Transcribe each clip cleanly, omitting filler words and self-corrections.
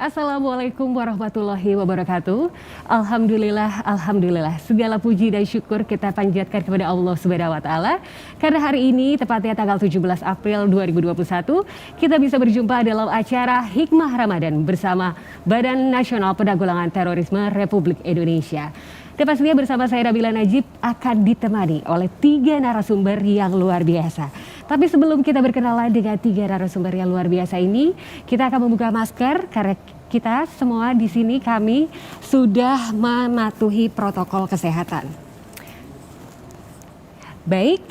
Assalamualaikum warahmatullahi wabarakatuh. Alhamdulillah. Segala puji dan syukur kita panjatkan kepada Allah Subhanahu wa taala. Karena hari ini tepatnya tanggal 17 April 2021, kita bisa berjumpa dalam acara Hikmah Ramadan bersama Badan Nasional Penanggulangan Terorisme Republik Indonesia. Dan pastinya bersama saya Nabila Najib akan ditemani oleh 3 narasumber yang luar biasa. Tapi sebelum kita berkenalan dengan 3 narasumber yang luar biasa ini, kita akan membuka masker karena kita semua di sini kami sudah mematuhi protokol kesehatan. Baik,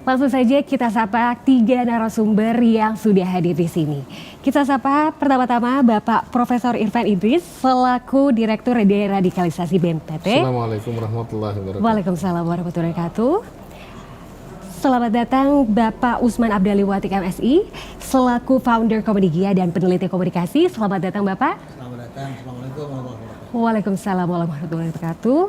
langsung saja kita sapa 3 narasumber yang sudah hadir di sini. Kita sapa pertama-tama Bapak Profesor Irfan Idris selaku Direktur Deradikalisasi BNPT. Assalamualaikum warahmatullahi wabarakatuh. Waalaikumsalam warahmatullahi wabarakatuh. Selamat datang Bapak Usman Abdali Watik MSI selaku Founder Komunigia dan Peneliti Komunikasi. Selamat datang Bapak. Selamat datang. Assalamualaikum warahmatullahi wabarakatuh. Waalaikumsalam warahmatullahi wabarakatuh.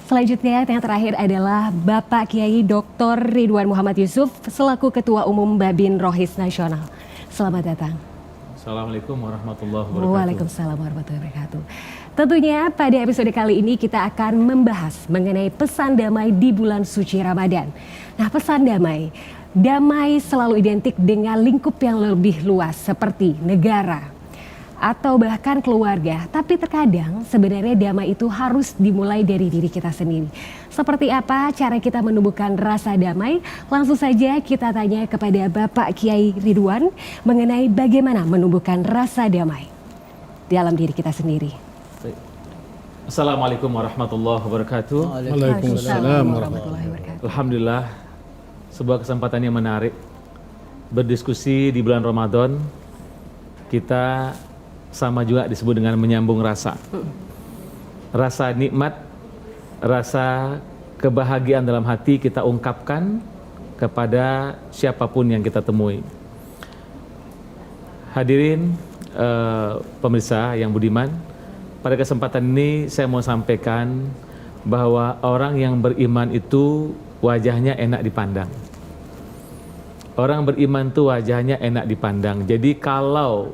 Selanjutnya yang terakhir adalah Bapak Kiai Dr. Ridwan Muhammad Yusuf selaku Ketua Umum Babin Rohis Nasional. Selamat datang. Assalamualaikum warahmatullahi wabarakatuh. Waalaikumsalam warahmatullahi wabarakatuh. Tentunya pada episode kali ini kita akan membahas mengenai pesan damai di bulan suci Ramadan. Nah, pesan damai selalu identik dengan lingkup yang lebih luas seperti negara atau bahkan keluarga. Tapi terkadang sebenarnya damai itu harus dimulai dari diri kita sendiri. Seperti apa cara kita menumbuhkan rasa damai? Langsung saja kita tanya kepada Bapak Kiai Ridwan mengenai bagaimana menumbuhkan rasa damai dalam diri kita sendiri. Assalamualaikum warahmatullahi wabarakatuh. Waalaikumsalam warahmatullahi wabarakatuh. Alhamdulillah, sebuah kesempatan yang menarik berdiskusi di bulan Ramadan. Kita sama juga disebut dengan menyambung rasa. Rasa nikmat, rasa kebahagiaan dalam hati kita ungkapkan kepada siapapun yang kita temui. Hadirin pemirsa yang budiman, pada kesempatan ini saya mau sampaikan bahwa orang yang beriman itu wajahnya enak dipandang. Orang beriman itu wajahnya enak dipandang. Jadi kalau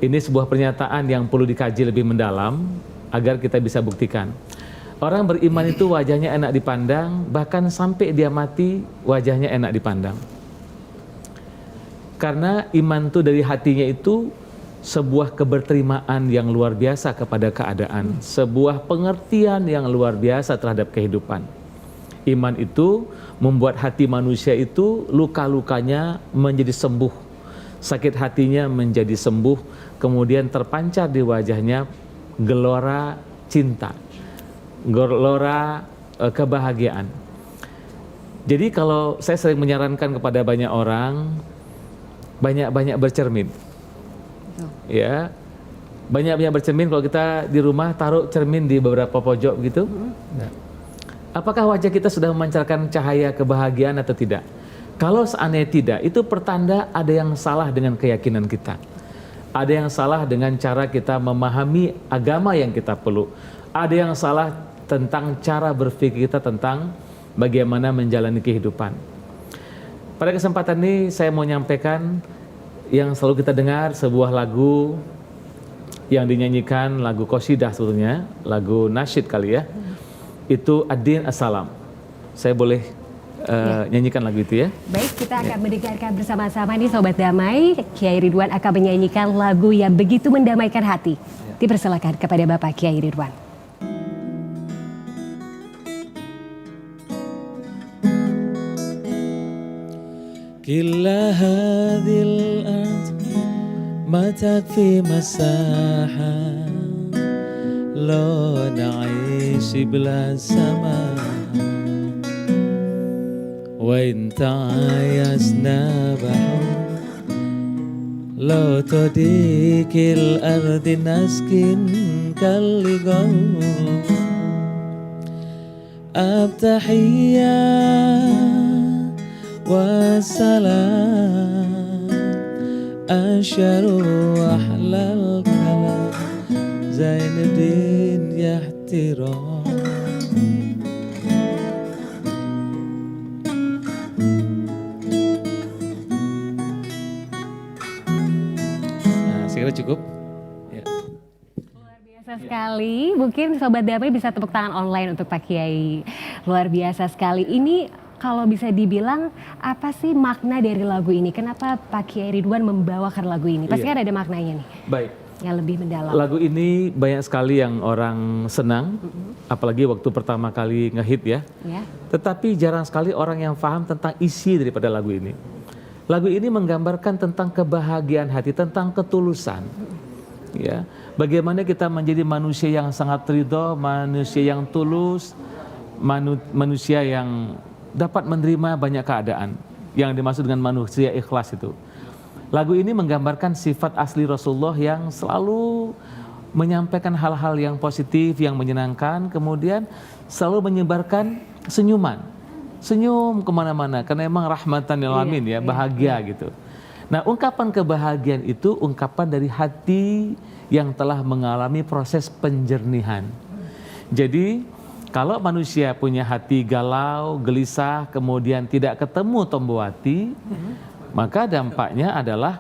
ini sebuah pernyataan yang perlu dikaji lebih mendalam agar kita bisa buktikan. Orang beriman itu wajahnya enak dipandang, bahkan sampai dia mati wajahnya enak dipandang. Karena iman itu dari hatinya itu sebuah keberterimaan yang luar biasa kepada keadaan, sebuah pengertian yang luar biasa terhadap kehidupan. Iman itu membuat hati manusia itu luka-lukanya menjadi sembuh, sakit hatinya menjadi sembuh, kemudian terpancar di wajahnya gelora cinta, gelora kebahagiaan. Jadi kalau saya sering menyarankan kepada banyak orang, banyak-banyak bercermin. Ya, banyak-banyak bercermin. Kalau kita di rumah taruh cermin di beberapa pojok gitu, nah, apakah wajah kita sudah memancarkan cahaya kebahagiaan atau tidak? Kalau seandainya tidak, itu pertanda ada yang salah dengan keyakinan kita. Ada yang salah dengan cara kita memahami agama yang kita peluk. Ada yang salah tentang cara berpikir kita tentang bagaimana menjalani kehidupan. Pada kesempatan ini saya mau nyampaikan yang selalu kita dengar, sebuah lagu yang dinyanyikan, lagu qasidah sebetulnya, lagu nasyid kali ya. Itu Ad-Din As-Salam. Saya boleh nyanyikan lagu itu ya. Baik, kita akan mendengarkan bersama-sama nih Sobat Damai. Kiai Ridwan akan menyanyikan lagu yang begitu mendamaikan hati. Dipersilakan kepada Bapak Kiai Ridwan. كلا هذه الأرض ما تكفي مساحة لو نعيش بلا سماء وإن تعايشنا بحب لو تضيق الأرض نسكن كاللقاء التحية والسلام أنشر أحلى الكلام زين الدين يا احترام. Nah, saya kira cukup. biasa sekali. Mungkin Sobat Damai bisa tepuk tangan online untuk Pak Kiai. Luar biasa sekali. Ini kalau bisa dibilang apa sih makna dari lagu ini? Kenapa Pak Kiai Ridwan membawakan lagu ini? Pasti kan ada maknanya nih. Baik. Yang lebih mendalam. Lagu ini banyak sekali yang orang senang, apalagi waktu pertama kali ngehit ya. Tetapi jarang sekali orang yang paham tentang isi daripada lagu ini. Lagu ini menggambarkan tentang kebahagiaan hati, tentang ketulusan. Ya, bagaimana kita menjadi manusia yang sangat ridho, manusia yang tulus, manusia yang dapat menerima banyak keadaan. Yang dimaksud dengan manusia ikhlas itu. Lagu ini menggambarkan sifat asli Rasulullah yang selalu menyampaikan hal-hal yang positif, yang menyenangkan, kemudian selalu menyebarkan senyuman. Senyum kemana-mana, karena emang rahmatan lil alamin ya, bahagia gitu. Nah, ungkapan kebahagiaan itu ungkapan dari hati yang telah mengalami proses penjernihan. Jadi, kalau manusia punya hati galau, gelisah, kemudian tidak ketemu tombol hati, maka dampaknya adalah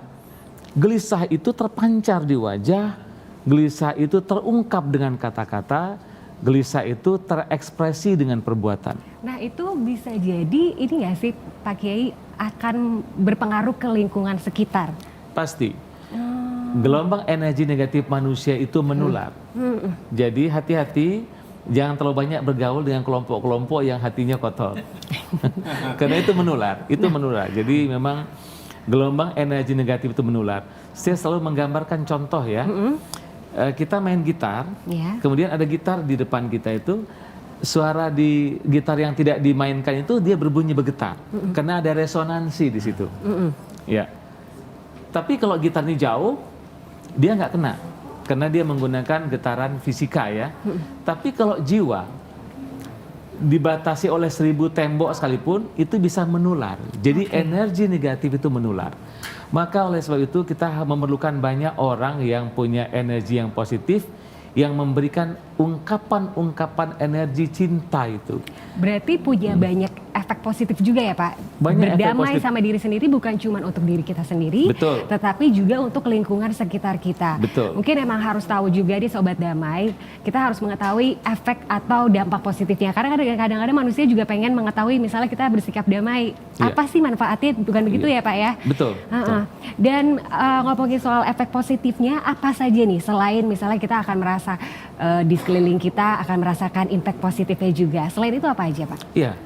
gelisah itu terpancar di wajah, gelisah itu terungkap dengan kata-kata, gelisah itu terekspresi dengan perbuatan. Nah itu bisa jadi ini nggak sih Pak Kiai akan berpengaruh ke lingkungan sekitar? Pasti. Gelombang energi negatif manusia itu menular. Jadi hati-hati, jangan terlalu banyak bergaul dengan kelompok-kelompok yang hatinya kotor. Karena itu menular, menular. Jadi memang gelombang energi negatif itu menular. Saya selalu menggambarkan contoh ya. Kita main gitar, kemudian ada gitar di depan kita itu, suara di gitar yang tidak dimainkan itu dia berbunyi bergetar. Karena ada resonansi di situ. Ya. Tapi kalau gitar ini jauh, dia nggak kena. Karena dia menggunakan getaran fisika ya. Tapi kalau jiwa dibatasi oleh 1000 tembok sekalipun itu bisa menular. Jadi energi negatif itu menular. Maka oleh sebab itu kita memerlukan banyak orang yang punya energi yang positif, yang memberikan ungkapan-ungkapan energi cinta itu. Berarti punya banyak efek positif juga ya Pak? Banyak berdamai sama diri sendiri bukan cuma untuk diri kita sendiri, betul, tetapi juga untuk lingkungan sekitar kita. Betul. Mungkin emang harus tahu juga di Sobat Damai, kita harus mengetahui efek atau dampak positifnya. Karena kadang-kadang manusia juga pengen mengetahui misalnya kita bersikap damai, apa sih manfaatnya, bukan begitu ya Pak ya? Betul. Dan ngomongin soal efek positifnya, apa saja nih selain misalnya kita akan merasa di sekeliling kita akan merasakan impact positifnya juga. Selain itu apa aja Pak? Iya.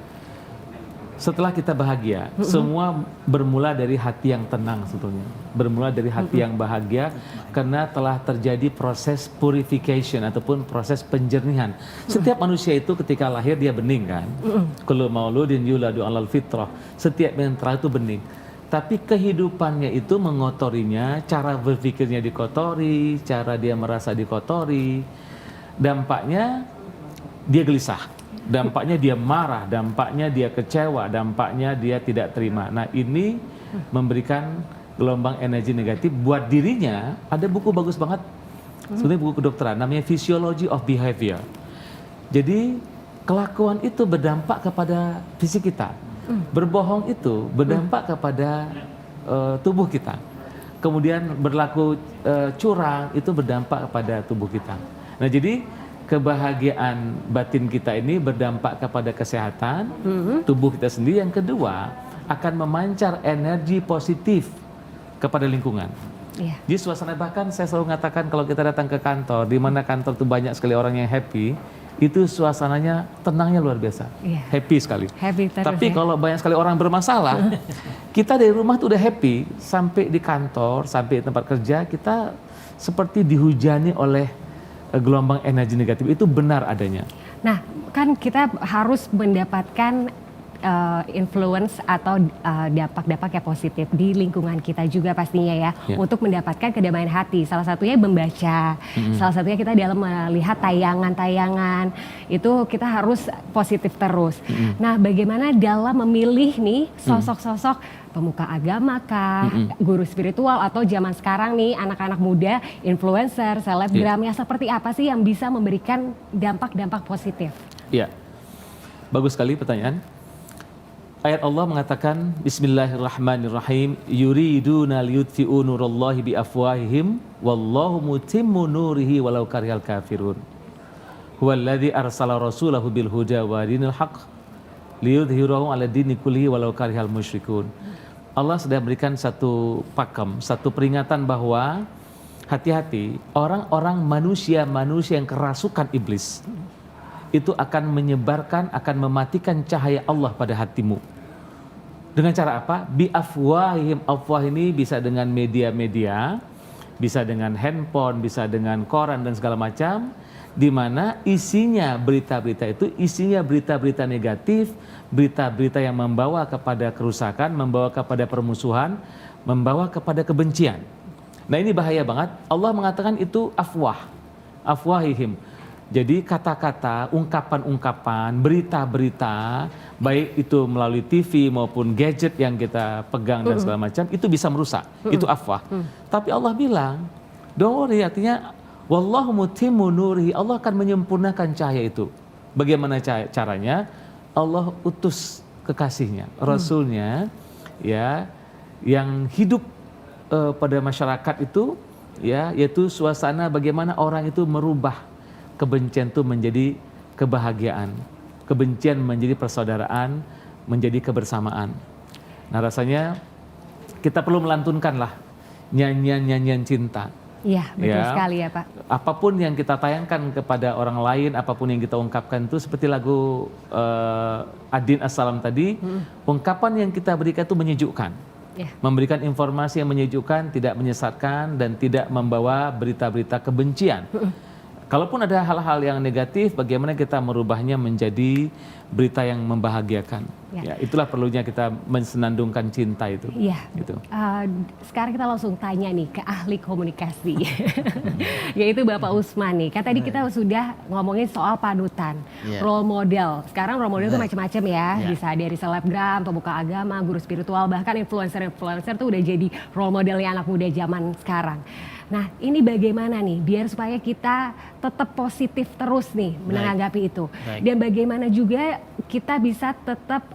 Setelah kita bahagia, semua bermula dari hati yang tenang sebetulnya. Bermula dari hati yang bahagia karena telah terjadi proses purification ataupun proses penjernihan. Setiap manusia itu ketika lahir dia bening kan. Kullu mauludin yuladu 'alal fitrah. Setiap yang terlahir itu bening. Tapi kehidupannya itu mengotorinya, cara berpikirnya dikotori, cara dia merasa dikotori. Dampaknya dia gelisah. Dampaknya dia marah, dampaknya dia kecewa, dampaknya dia tidak terima. Nah ini memberikan gelombang energi negatif buat dirinya. Ada buku bagus banget, sebenarnya buku kedokteran, namanya Physiology of Behavior. Jadi kelakuan itu berdampak kepada fisik kita. Berbohong itu berdampak kepada tubuh kita. Kemudian berlaku curang itu berdampak kepada tubuh kita. Nah jadi kebahagiaan batin kita ini berdampak kepada kesehatan tubuh kita sendiri. Yang kedua, akan memancar energi positif kepada lingkungan. Jadi suasana, bahkan saya selalu mengatakan kalau kita datang ke kantor, di mana kantor itu banyak sekali orang yang happy, itu suasananya tenangnya luar biasa, happy sekali. Tapi kalau banyak sekali orang bermasalah, kita dari rumah tuh udah happy, sampai di kantor, sampai di tempat kerja, kita seperti dihujani oleh gelombang energi negatif. Itu benar adanya. Nah, kan kita harus mendapatkan influence atau dampak-dampak yang positif di lingkungan kita juga pastinya ya, untuk mendapatkan kedamaian hati. Salah satunya membaca, salah satunya kita dalam melihat tayangan-tayangan, itu kita harus positif terus. Nah, bagaimana dalam memilih nih sosok-sosok pemuka agama kah, guru spiritual, atau zaman sekarang nih anak-anak muda, influencer, selebgram, yang seperti apa sih yang bisa memberikan dampak-dampak positif? Iya, bagus sekali pertanyaan. ayat Allah mengatakan Bismillahirrahmanirrahim, yuriduna liyutfi'u nurallahi biafwahihim wallahu mutimmu nurihi walau karihal kafirun. Huwallazi arsala rasulahu bil huda wa dinil haqq liyudhhirahu 'ala dini kullihi walau karihal musyrikun. Allah sudah berikan satu pakem, satu peringatan bahwa hati-hati orang-orang manusia yang kerasukan iblis itu akan menyebarkan, akan mematikan cahaya Allah pada hatimu. Dengan cara apa? Bi afwahihim. Afwah ini bisa dengan media-media, bisa dengan handphone, bisa dengan koran dan segala macam, di mana isinya berita-berita itu isinya berita-berita negatif, berita-berita yang membawa kepada kerusakan, membawa kepada permusuhan, membawa kepada kebencian. Nah, ini bahaya banget. Allah mengatakan itu afwahihim. Jadi kata-kata, ungkapan-ungkapan, berita-berita, baik itu melalui TV maupun gadget yang kita pegang dan segala macam, itu bisa merusak. Itu afwah. Tapi Allah bilang, don't worry, artinya wallahu mutimmu nurihi, Allah akan menyempurnakan cahaya itu. Bagaimana caranya? Allah utus kekasihnya, Rasulnya, ya, yang hidup pada masyarakat itu, ya, yaitu suasana bagaimana orang itu merubah kebencian itu menjadi kebahagiaan, kebencian menjadi persaudaraan, menjadi kebersamaan. Nah, rasanya kita perlu melantunkanlah nyanyian-nyanyian cinta. Iya, betul sekali ya Pak. Apapun yang kita tayangkan kepada orang lain, apapun yang kita ungkapkan itu seperti lagu Adin Assalam tadi, ungkapan yang kita berikan itu menyejukkan. Memberikan informasi yang menyejukkan, tidak menyesatkan dan tidak membawa berita-berita kebencian. Kalaupun ada hal-hal yang negatif, bagaimana kita merubahnya menjadi berita yang membahagiakan. Ya, itulah perlunya kita mensenandungkan cinta itu. Iya. Gitu. Sekarang kita langsung tanya nih ke ahli komunikasi, yaitu Bapak Usman nih. Kan tadi kita sudah ngomongin soal panutan, role model. Sekarang role model itu macam-macam ya, bisa dari selebgram, pemuka agama, guru spiritual, bahkan influencer tuh udah jadi role modelnya anak muda zaman sekarang. Nah, ini bagaimana nih biar supaya kita tetap positif terus nih menanggapi itu. Dan bagaimana juga kita bisa tetap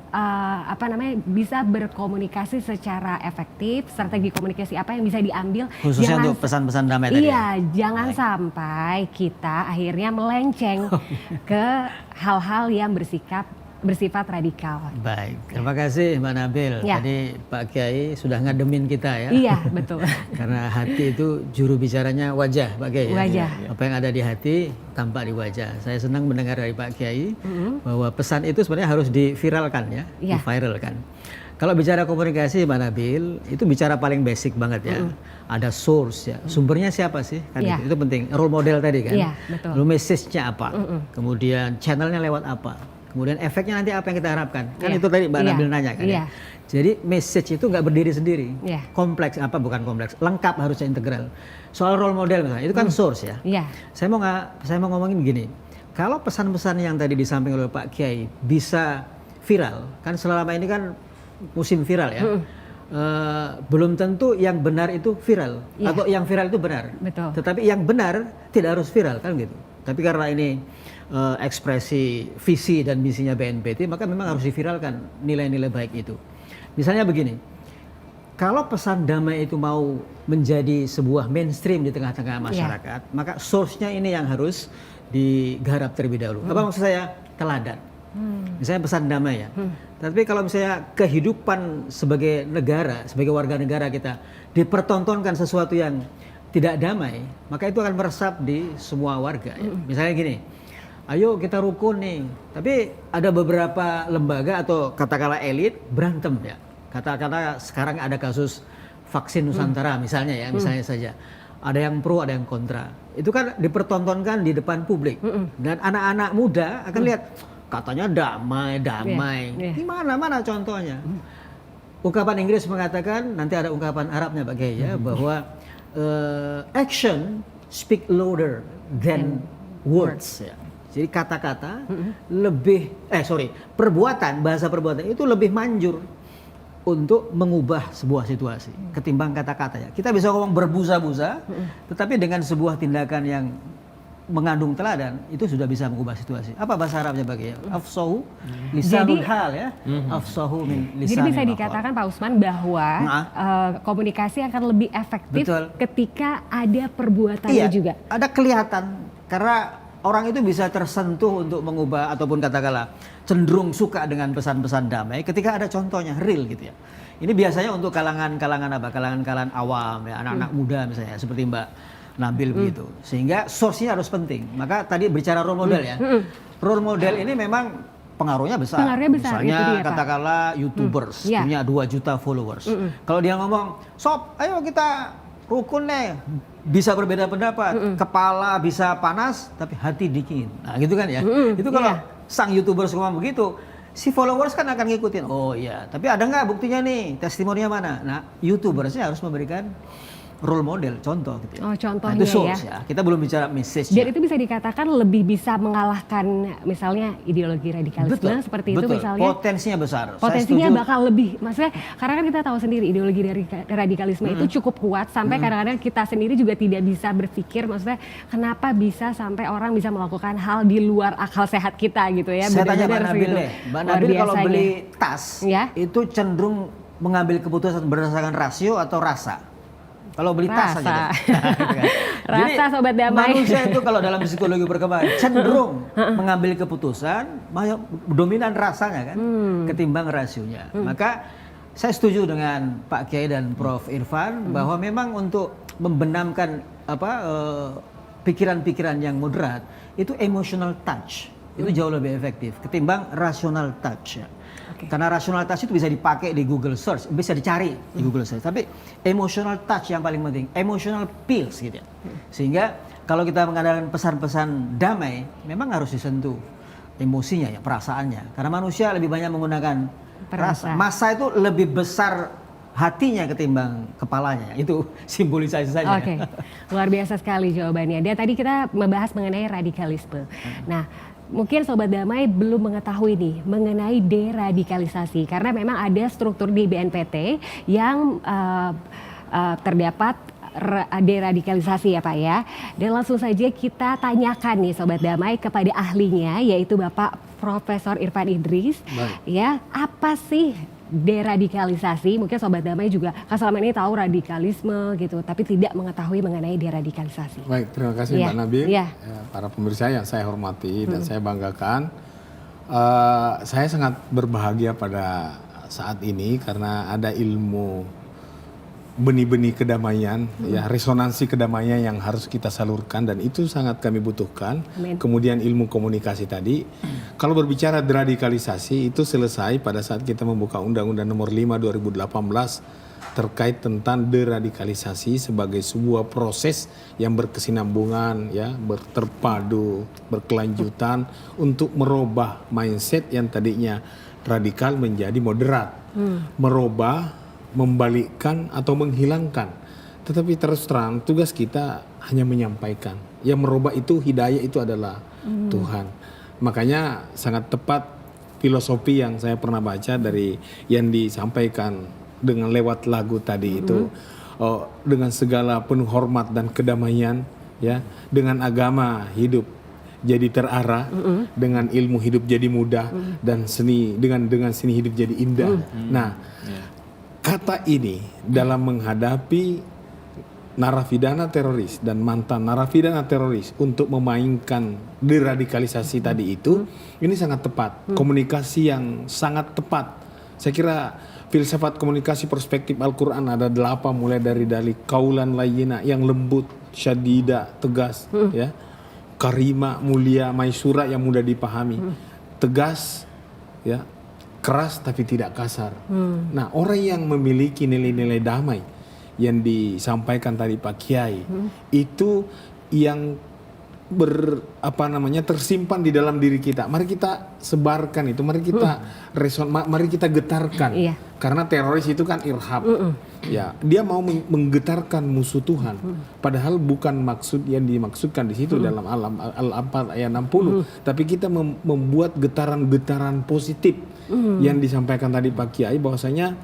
bisa berkomunikasi secara efektif, strategi komunikasi apa yang bisa diambil. Khususnya untuk pesan-pesan damai tadi. Iya, jangan sampai kita akhirnya melenceng ke hal-hal yang bersifat radikal. Baik, terima kasih Mbak Nabil. Tadi Pak Kiai sudah ngademin kita ya. Iya, betul. Karena hati itu juru bicaranya wajah, Pak Kiai. Wajah. Apa yang ada di hati tampak di wajah. Saya senang mendengar dari Pak Kiai bahwa pesan itu sebenarnya harus diviralkan ya, diviralkan. Kalau bicara komunikasi Mbak Nabil, itu bicara paling basic banget ya. Ada source ya, sumbernya siapa sih? Kan itu penting. Role model tadi kan. Betul. Lalu message-nya apa? Kemudian channelnya lewat apa? Kemudian efeknya nanti apa yang kita harapkan? Kan itu tadi Mbak Nabil nanya kan ya. Jadi message itu nggak berdiri sendiri. Kompleks, bukan kompleks, lengkap harusnya integral. Soal role model misalnya, itu kan source ya. Saya mau ngomongin gini. Kalau pesan-pesan yang tadi disampaikan oleh Pak Kiai bisa viral, kan selama ini kan musim viral ya. Belum tentu yang benar itu viral atau yang viral itu benar. Betul. Tetapi yang benar tidak harus viral kan gitu. Tapi karena ini ekspresi visi dan misinya BNPT, maka memang harus diviralkan nilai-nilai baik itu. Misalnya begini, kalau pesan damai itu mau menjadi sebuah mainstream di tengah-tengah masyarakat, maka source-nya ini yang harus digarap terlebih dahulu. Apa maksud saya? Teladan. Misalnya pesan damai ya. Tapi kalau misalnya kehidupan sebagai negara, sebagai warga negara kita dipertontonkan sesuatu yang tidak damai, maka itu akan meresap di semua warga. Ya. Misalnya gini, ayo kita rukun nih, tapi ada beberapa lembaga atau katakanlah elit berantem ya. Katakanlah sekarang ada kasus vaksin Nusantara misalnya ya, misalnya saja. Ada yang pro, ada yang kontra. Itu kan dipertontonkan di depan publik. Dan anak-anak muda akan lihat, katanya damai. Di mana contohnya? Ungkapan Inggris mengatakan, nanti ada ungkapan Arabnya Pak Kiai ya, bahwa action speak louder than words ya. Jadi kata-kata bahasa perbuatan itu lebih manjur untuk mengubah sebuah situasi ketimbang kata-kata ya. Kita bisa ngomong berbusa-busa, tetapi dengan sebuah tindakan yang mengandung teladan itu sudah bisa mengubah situasi. Apa bahasa Arabnya bagi ya? Afsahu lisanul hal ya. Afsahu min lisanil Jadi bisa maqal. dikatakan Pak Usman bahwa komunikasi akan lebih efektif Betul. ketika ada perbuatannya Iya, juga. ada kelihatan karena orang itu bisa tersentuh untuk mengubah ataupun katakanlah cenderung suka dengan pesan-pesan damai ketika ada contohnya real gitu ya. Ini biasanya untuk kalangan-kalangan apa? Kalangan-kalangan awam ya, anak-anak muda misalnya seperti Mbak Nabil begitu. Sehingga source-nya harus penting. Maka tadi bicara role model ya. Role model ini memang pengaruhnya besar. Pengaruhnya besar, Misalnya itu dia, Pak. katakanlah YouTubers Ya. punya 2 juta followers. Kalau dia ngomong, "Sob, ayo kita rukun deh." Bisa berbeda pendapat, kepala bisa panas tapi hati dingin. Nah, gitu kan ya. Itu kalau sang YouTubers ngomong begitu, si followers kan akan ngikutin. Oh iya, tapi ada nggak buktinya nih? Testimoninya mana? Nah, YouTubersnya harus memberikan role model, contoh gitu ya. Oh, contohnya itu source ya. ya. Kita belum bicara message. Dan itu bisa dikatakan lebih bisa mengalahkan misalnya ideologi radikalisme seperti itu misalnya. Potensinya besar. Saya Potensinya setuju. bakal lebih, maksudnya karena kan kita tahu sendiri ideologi dari radikalisme itu cukup kuat sampai kadang-kadang kita sendiri juga tidak bisa berpikir, maksudnya kenapa bisa sampai orang bisa melakukan hal di luar akal sehat kita gitu ya. Saya tanya Mbak Benar-benar Nabil segitu. deh. Mbak Luar Nabil kalau biasanya. beli tas Ya. itu cenderung mengambil keputusan berdasarkan rasio atau rasa? Kalau beli tas Rasa. aja deh. Gitu kan. Rasa, Jadi, Sobat Damai. Manusia itu kalau dalam psikologi perkembangan cenderung mengambil keputusan dominan rasanya kan ketimbang rasionya. Maka saya setuju dengan Pak Kiai dan Prof Irfan bahwa memang untuk membenamkan pikiran-pikiran yang moderat itu emotional touch itu jauh lebih efektif ketimbang rational touch ya. Karena rational touch itu bisa dipakai di Google Search, bisa dicari di Google Search. Tapi emotional touch yang paling penting, emotional pills gitu ya. Sehingga kalau kita mengadakan pesan-pesan damai, memang harus disentuh emosinya ya, perasaannya. Karena manusia lebih banyak menggunakan rasa. Masa itu lebih besar hatinya ketimbang kepalanya. Itu simbolisasi saja. Oke, luar biasa sekali jawabannya. Dan tadi kita membahas mengenai radikalisme. Nah, mungkin Sobat Damai belum mengetahui nih mengenai deradikalisasi. Karena memang ada struktur di BNPT yang terdapat deradikalisasi ya Pak ya. Dan langsung saja kita tanyakan nih Sobat Damai kepada ahlinya yaitu Bapak Profesor Irfan Idris. Baik. Ya, apa sih deradikalisasi? Mungkin Sobat Damai juga kan selama ini tahu radikalisme gitu, tapi tidak mengetahui mengenai deradikalisasi. Baik, terima kasih Iya, Mbak Nabil. iya. Ya, para pemirsa yang saya hormati dan saya banggakan. Saya sangat berbahagia pada saat ini karena ada ilmu benih-benih kedamaian, ya resonansi kedamaian yang harus kita salurkan dan itu sangat kami butuhkan. Amin. Kemudian ilmu komunikasi tadi, kalau berbicara deradikalisasi itu selesai pada saat kita membuka Undang-Undang Nomor 5 2018 terkait tentang deradikalisasi sebagai sebuah proses yang berkesinambungan, ya terpadu, berkelanjutan untuk merubah mindset yang tadinya radikal menjadi moderat, merubah, membalikkan atau menghilangkan. Tetapi terus terang tugas kita hanya menyampaikan. Yang merubah itu hidayah itu adalah Tuhan. Makanya sangat tepat filosofi yang saya pernah baca dari yang disampaikan dengan lewat lagu tadi itu, dengan segala penuh hormat dan kedamaian, ya, dengan agama hidup jadi terarah, dengan ilmu hidup jadi mudah, dan seni dengan seni hidup jadi indah. Nah, kata ini dalam menghadapi narapidana teroris dan mantan narapidana teroris untuk memainkan deradikalisasi tadi itu, ini sangat tepat. Komunikasi yang sangat tepat. Saya kira filsafat komunikasi perspektif Al-Quran ada 8, mulai dari kaulan layyina yang lembut, syadida, tegas, ya, karima, mulia, maisura yang mudah dipahami, tegas, ya, keras tapi tidak kasar. Nah, orang yang memiliki nilai-nilai damai yang disampaikan tadi Pak Kiai itu yang tersimpan di dalam diri kita. Mari kita sebarkan itu, mari kita mari kita getarkan. Iya. Karena teroris itu kan irhab. Ya, dia mau menggetarkan musuh Tuhan. Padahal bukan maksud yang dimaksudkan di situ dalam Al-Anfal ayat 60, tapi kita membuat getaran-getaran positif yang disampaikan tadi Pak Kiai bahwasanya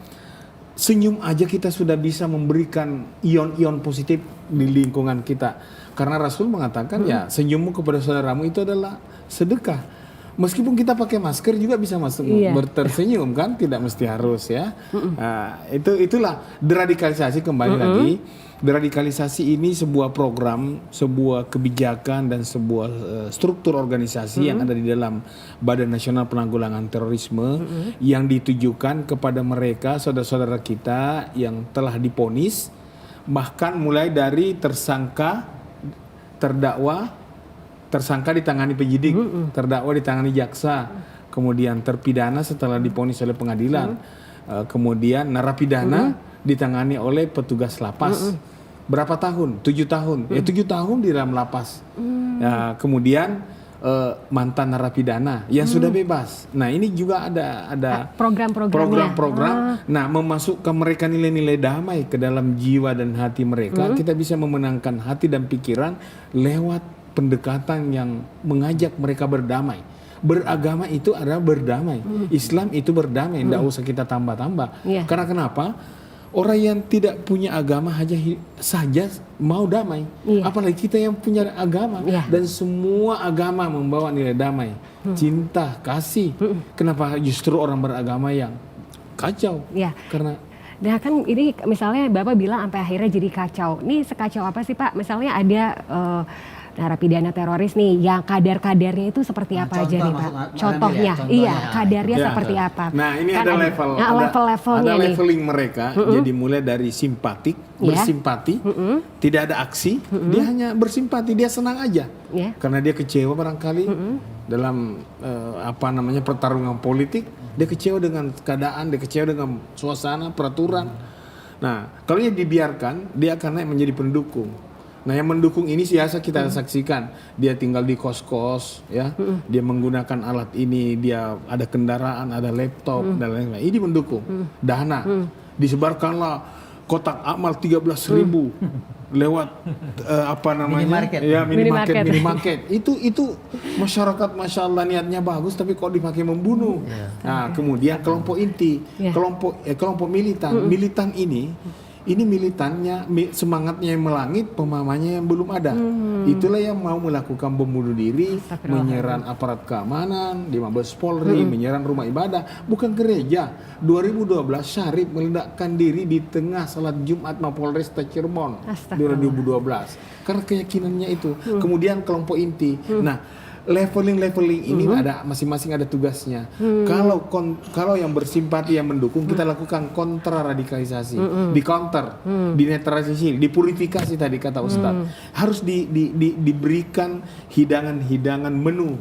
senyum aja kita sudah bisa memberikan ion-ion positif di lingkungan kita. Karena Rasul mengatakan ya senyummu kepada saudaramu itu adalah sedekah. Meskipun kita pakai masker juga bisa masuk tersenyum kan, tidak mesti harus ya. Itulah deradikalisasi kembali lagi. Deradikalisasi ini sebuah program, sebuah kebijakan dan sebuah struktur organisasi yang ada di dalam Badan Nasional Penanggulangan Terorisme yang ditujukan kepada mereka saudara-saudara kita yang telah diponis, bahkan mulai dari tersangka, terdakwa, tersangka ditangani penyidik, terdakwa ditangani jaksa, kemudian terpidana setelah diponis oleh pengadilan, kemudian narapidana ditangani oleh petugas lapas. Berapa tahun? 7 tahun. Ya 7 tahun di dalam lapas. Ya, kemudian mantan narapidana yang sudah bebas. Nah ini juga ada program-program. Nah memasukkan mereka nilai-nilai damai ke dalam jiwa dan hati mereka. Kita bisa memenangkan hati dan pikiran lewat pendekatan yang mengajak mereka berdamai. Beragama itu adalah berdamai. Islam itu berdamai. Tidak usah kita tambah-tambah. Karena kenapa? Orang yang tidak punya agama saja mau damai. Apalagi kita yang punya agama. Dan semua agama membawa nilai damai. Cinta, kasih. Kenapa justru orang beragama yang kacau? Karena nah kan ini misalnya Bapak bilang sampai akhirnya jadi kacau. Ini sekacau apa sih Pak? Misalnya ada narapidana teroris nih yang kadar-kadarnya itu seperti apa aja nih Pak? Contohnya, kadarnya seperti apa? Nah ini kan ada level-levelnya ada leveling mereka. Jadi mulai dari simpatik, bersimpati, tidak ada aksi, dia hanya bersimpati, dia senang aja. Karena dia kecewa barangkali dalam pertarungan politik, dia kecewa dengan keadaan, dia kecewa dengan suasana, peraturan. Nah kalau dia dibiarkan, dia akan naik menjadi pendukung. Nah yang mendukung ini biasa kita saksikan, dia tinggal di kos-kos, ya, dia menggunakan alat ini, dia ada kendaraan, ada laptop dan lain-lain. Ini mendukung. Dana disebarkanlah kotak amal 13.000 lewat minimarket. Itu masyarakat masya Allah niatnya bagus, tapi kok dipakai membunuh. Nah kemudian kelompok inti, kelompok militan ini militannya, semangatnya yang melangit, pemahamannya yang belum ada. Itulah yang mau melakukan bom bunuh diri, menyerang aparat keamanan, di Mabes Polri, menyerang rumah ibadah, bukan gereja. 2012 Syarif meledakkan diri di tengah salat Jumat Mapolres Cirebon 2012. Karena keyakinannya itu. Kemudian kelompok inti. Nah, leveling ini ada masing-masing ada tugasnya. Kalau yang bersimpati yang mendukung, kita lakukan kontra radikalisasi, di counter, dinetralisasi, dipurifikasi tadi kata Ustadz. Harus diberikan hidangan menu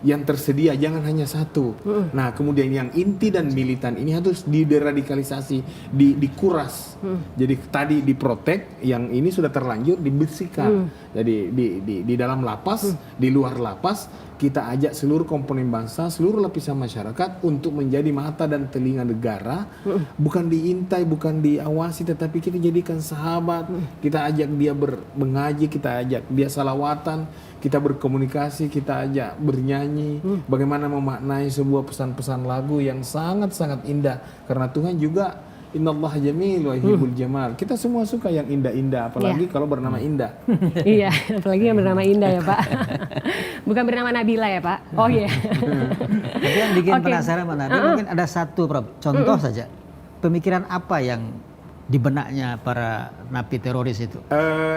yang tersedia, jangan hanya satu. Nah kemudian yang inti dan militan ini harus dideradikalisasi, dikuras. Jadi tadi diprotek, yang ini sudah terlanjur dibersihkan. Jadi di dalam lapas, di luar lapas, kita ajak seluruh komponen bangsa, seluruh lapisan masyarakat untuk menjadi mata dan telinga negara, bukan diintai, bukan diawasi, tetapi kita jadikan sahabat. Kita ajak dia mengaji, kita ajak dia salawatan, kita berkomunikasi, kita ajak bernyanyi, bagaimana memaknai sebuah pesan-pesan lagu yang sangat-sangat indah. Karena Tuhan juga Innallaha jamil wa yuhibbul jamal. Kita semua suka yang indah-indah, apalagi kalau bernama Indah. Iya, apalagi yang bernama Indah ya Pak. Bukan bernama Nabila ya Pak. Oh iya. Tapi yang bikin penasaran Pak Nabi, mungkin ada satu contoh saja. Pemikiran apa yang di benaknya para napi teroris itu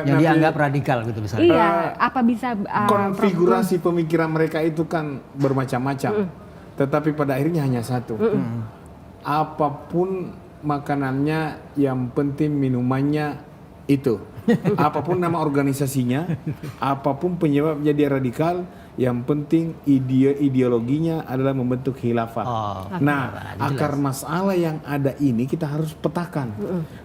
yang dianggap radikal gitu misalnya? Iya, apa bisa konfigurasi pemikiran mereka itu kan bermacam-macam. Tetapi pada akhirnya hanya satu. Apapun makanannya, yang penting minumannya itu. Apapun nama organisasinya, apapun penyebabnya dia radikal, yang penting ideologinya adalah membentuk khilafah. Nah, akar masalah yang ada ini kita harus petakan.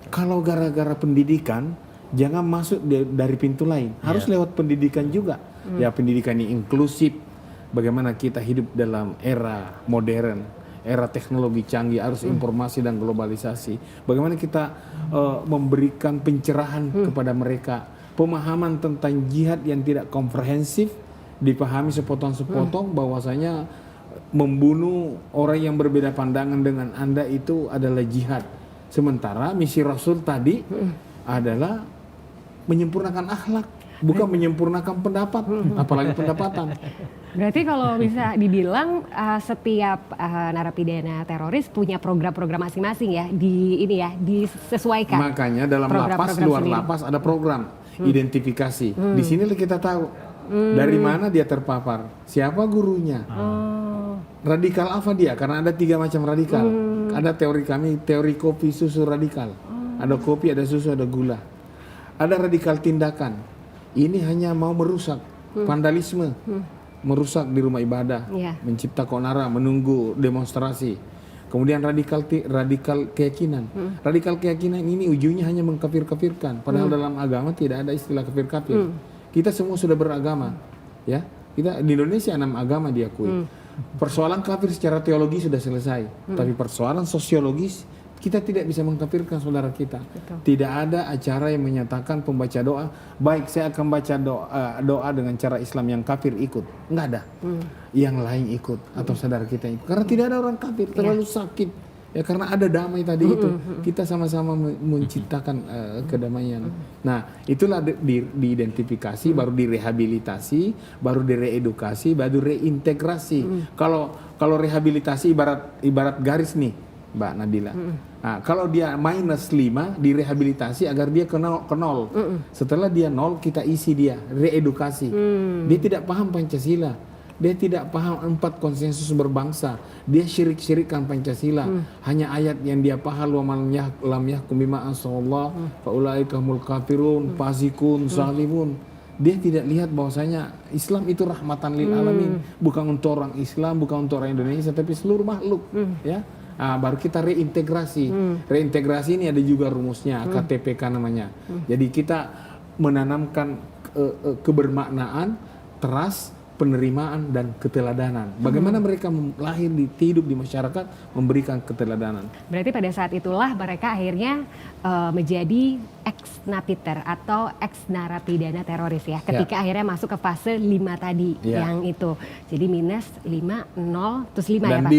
Kalau gara-gara pendidikan, jangan masuk dari pintu lain. Harus lewat pendidikan juga. Ya, pendidikan yang inklusif. Bagaimana kita hidup dalam era modern, era teknologi canggih, arus informasi dan globalisasi. Bagaimana kita memberikan pencerahan kepada mereka, pemahaman tentang jihad yang tidak komprehensif, dipahami sepotong-sepotong bahwasanya membunuh orang yang berbeda pandangan dengan Anda itu adalah jihad. Sementara misi Rasul tadi adalah menyempurnakan akhlak, bukan menyempurnakan pendapat, apalagi pendapatan. Berarti kalau bisa dibilang setiap narapidana teroris punya program-program masing-masing ya, disesuaikan. Makanya dalam lapas, luar lapas ada program identifikasi. Di sini kita tahu dari mana dia terpapar, siapa gurunya, radikal apa dia, karena ada 3 macam radikal. Ada teori kami, teori kopi susu radikal. Ada kopi, ada susu, ada gula. Ada radikal tindakan. Ini hanya mau merusak, vandalisme. Merusak di rumah ibadah, mencipta konara, menunggu demonstrasi. Kemudian radikal keyakinan. Radikal keyakinan ini ujungnya hanya mengkafir-kafirkan. Padahal dalam agama tidak ada istilah kafir-kafir. Kita semua sudah beragama, ya. Kita di Indonesia 6 agama diakui. Persoalan kafir secara teologi sudah selesai, tapi persoalan sosiologis kita tidak bisa mengkafirkan saudara kita. Betul. Tidak ada acara yang menyatakan pembaca doa, baik saya akan baca doa dengan cara Islam yang kafir ikut. Enggak ada. Yang lain ikut atau saudara kita ikut. Karena tidak ada orang kafir, terlalu sakit. Ya karena ada damai tadi itu. Kita sama-sama menciptakan kedamaian. Nah, itulah diidentifikasi, baru direhabilitasi, baru direedukasi, baru reintegrasi. Kalau rehabilitasi ibarat garis nih, Mbak Nabila. Nah, kalau dia -5 direhabilitasi agar dia ke nol. Setelah dia 0 kita isi dia, reedukasi. Dia tidak paham Pancasila. Dia tidak paham 4 konsensus berbangsa. Dia syirik-syirikkan Pancasila. Hanya ayat yang dia paham, wa man lam yahkum bima anzalallah fa ulaika humul kafirun, fasikun, zalimun. Dia tidak lihat bahwasanya Islam itu rahmatan lil alamin, bukan untuk orang Islam, bukan untuk orang Indonesia, tapi seluruh makhluk, ya. Nah, baru kita reintegrasi. Reintegrasi ini ada juga rumusnya, KTPK namanya. Jadi kita menanamkan kebermaknaan, trust, penerimaan dan keteladanan. Bagaimana mereka lahir hidup di masyarakat memberikan keteladanan. Berarti pada saat itulah mereka akhirnya menjadi ex-napiter atau ex-narapidana teroris ya. Ketika akhirnya masuk ke fase 5 tadi yang itu. Jadi -5, 0, terus 5 ya Pak?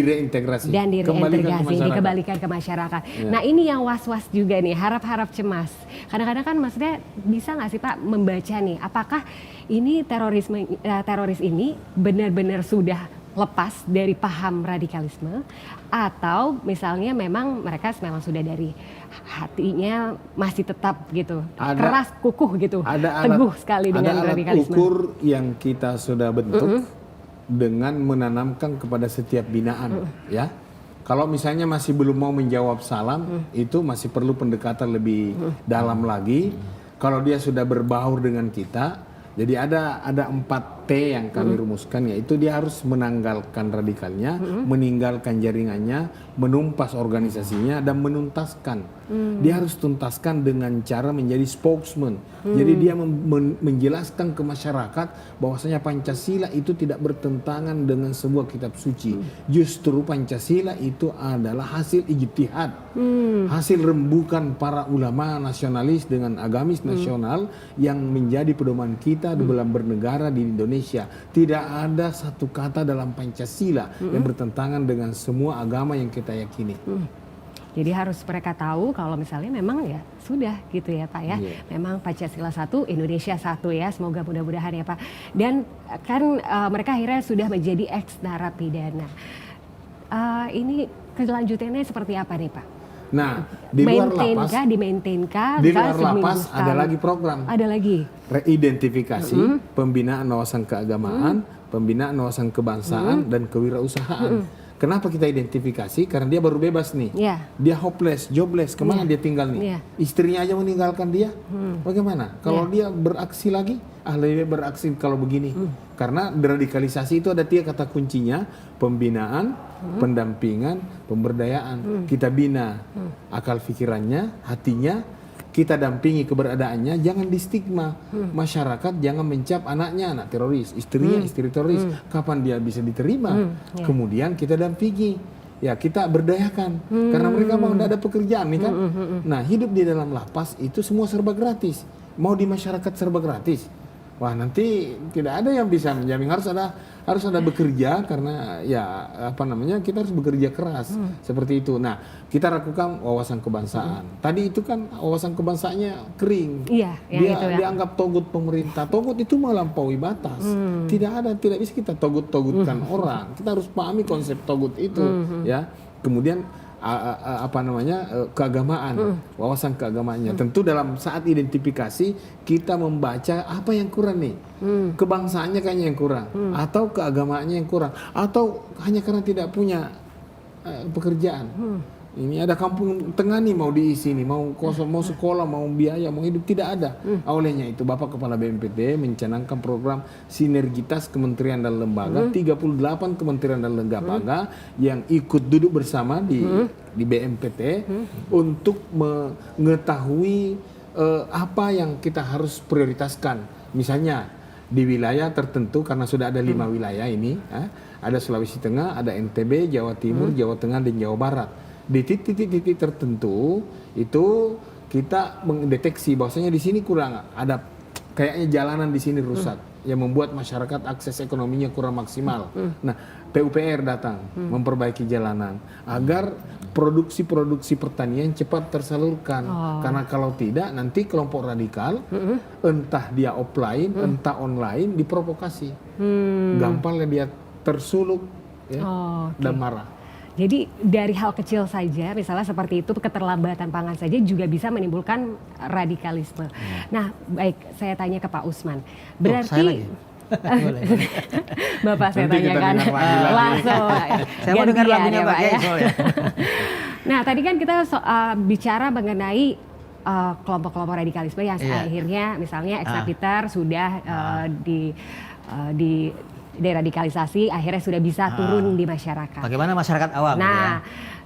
Dan direintegrasi, dikembalikan ke masyarakat. Nah ini yang was-was juga nih, harap-harap cemas. Kadang-kadang kan maksudnya bisa nggak sih Pak membaca nih, apakah ini teroris ini benar-benar sudah lepas dari paham radikalisme atau misalnya memang mereka memang sudah dari hatinya masih tetap gitu keras kukuh gitu teguh sekali dengan radikalisme. Ada alat ukur yang kita sudah bentuk dengan menanamkan kepada setiap binaan ya. Kalau misalnya masih belum mau menjawab salam itu masih perlu pendekatan lebih dalam lagi. Kalau dia sudah berbaur dengan kita, jadi ada 4 T yang kami rumuskan, yaitu dia harus menanggalkan radikalnya, meninggalkan jaringannya, menumpas organisasinya, dan menuntaskan. Dia harus tuntaskan dengan cara menjadi spokesman. Jadi dia menjelaskan ke masyarakat bahwasanya Pancasila itu tidak bertentangan dengan sebuah kitab suci. Justru Pancasila itu adalah hasil ijtihad, hasil rembukan para ulama nasionalis dengan agamis nasional yang menjadi pedoman kita dalam bernegara di Indonesia. Tidak ada satu kata dalam Pancasila yang bertentangan dengan semua agama yang kita yakini. Jadi harus mereka tahu kalau misalnya memang ya sudah gitu ya Pak ya. Memang Pancasila 1, Indonesia 1 ya. Semoga mudah-mudahan ya Pak. Dan kan mereka akhirnya sudah menjadi ex-narapidana. Ini kelanjutannya seperti apa nih Pak? Nah, di luar lapas, di luar lapas ada lagi program. Ada lagi. Reidentifikasi, pembinaan wawasan keagamaan, pembinaan wawasan kebangsaan dan kewirausahaan. Kenapa kita identifikasi? Karena dia baru bebas nih. Dia hopeless, jobless. Kemana dia tinggal nih? Istrinya aja meninggalkan dia. Bagaimana? Kalau dia beraksi lagi, lebih beraksi kalau begini. Karena deradikalisasi itu ada 3 kata kuncinya: pembinaan, pendampingan, pemberdayaan. Kita bina akal pikirannya, hatinya, kita dampingi keberadaannya, jangan distigma. Masyarakat jangan mencap anaknya anak teroris, istrinya istri teroris. Kapan dia bisa diterima? Kemudian kita dampingi. Ya kita berdayakan. Karena mereka mau tidak ada pekerjaan nih kan. Nah hidup di dalam lapas itu semua serba gratis. Mau di masyarakat serba gratis. wah nanti tidak ada yang bisa menjamin, harus ada bekerja karena ya apa namanya, kita harus bekerja keras seperti itu. Nah, kita lakukan wawasan kebangsaan. Tadi itu kan wawasan kebangsaannya kering. Iya, yang Dia itu ya. dianggap togut pemerintah. Togut itu melampaui batas. Tidak bisa kita togut-togutkan orang. Kita harus pahami konsep togut itu, ya. Kemudian apa namanya, keagamaan, wawasan keagamaannya. Tentu dalam saat identifikasi kita membaca apa yang kurang nih, kebangsaannya kayaknya yang kurang, atau keagamaannya yang kurang, atau hanya karena tidak punya pekerjaan. Ini ada kampung tengah nih mau diisi nih, mau kosong, mau sekolah, mau biaya, mau hidup, tidak ada. Olehnya itu Bapak Kepala BNPT mencanangkan program sinergitas kementerian dan lembaga, 38 kementerian dan lembaga yang ikut duduk bersama di BNPT untuk mengetahui apa yang kita harus prioritaskan. Misalnya di wilayah tertentu, karena sudah ada 5 wilayah ini, ada Sulawesi Tengah, ada NTB, Jawa Timur, Jawa Tengah, dan Jawa Barat. Di titik-titik tertentu itu kita mendeteksi bahwasanya di sini kurang, ada kayaknya jalanan di sini rusak yang membuat masyarakat akses ekonominya kurang maksimal. Nah, PUPR datang memperbaiki jalanan agar produksi pertanian cepat tersalurkan. Karena kalau tidak nanti kelompok radikal entah dia offline, entah online diprovokasi. Gampangnya dia tersuluk ya, dan marah. Jadi dari hal kecil saja, misalnya seperti itu, keterlambatan pangan saja juga bisa menimbulkan radikalisme. Nah, baik, saya tanya ke Pak Usman. Berarti saya lagi. Boleh. Bapak saya Nanti kita tanyakan dengar lagi. langsung. Saya mau dengar Gantian lagunya ya, Pak Pak, Kiai ya. soalnya. Nah, tadi kan kita bicara mengenai kelompok-kelompok radikalisme yang akhirnya misalnya ex-napiter sudah di deradikalisasi, akhirnya sudah bisa turun di masyarakat. Bagaimana masyarakat awam?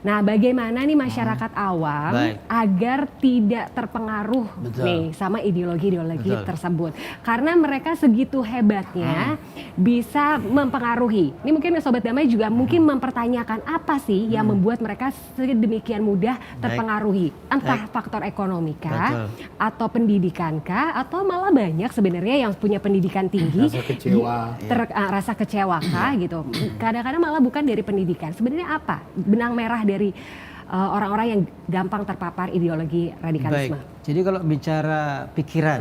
Nah, bagaimana nih masyarakat awam Baik. agar tidak terpengaruh Betul. nih sama ideologi-ideologi Betul. tersebut? Karena mereka segitu hebatnya bisa mempengaruhi. Ini mungkin Sobat Damai juga mungkin mempertanyakan apa sih yang membuat mereka sedemikian mudah terpengaruhi? Entah faktor ekonomi kah, atau pendidikan kah, atau malah banyak sebenarnya yang punya pendidikan tinggi Rasa kecewa. rasa kecewa kah gitu. Kadang-kadang malah bukan dari pendidikan. Sebenarnya apa benang merah dari orang-orang yang gampang terpapar ideologi radikalisme? Baik. Jadi kalau bicara pikiran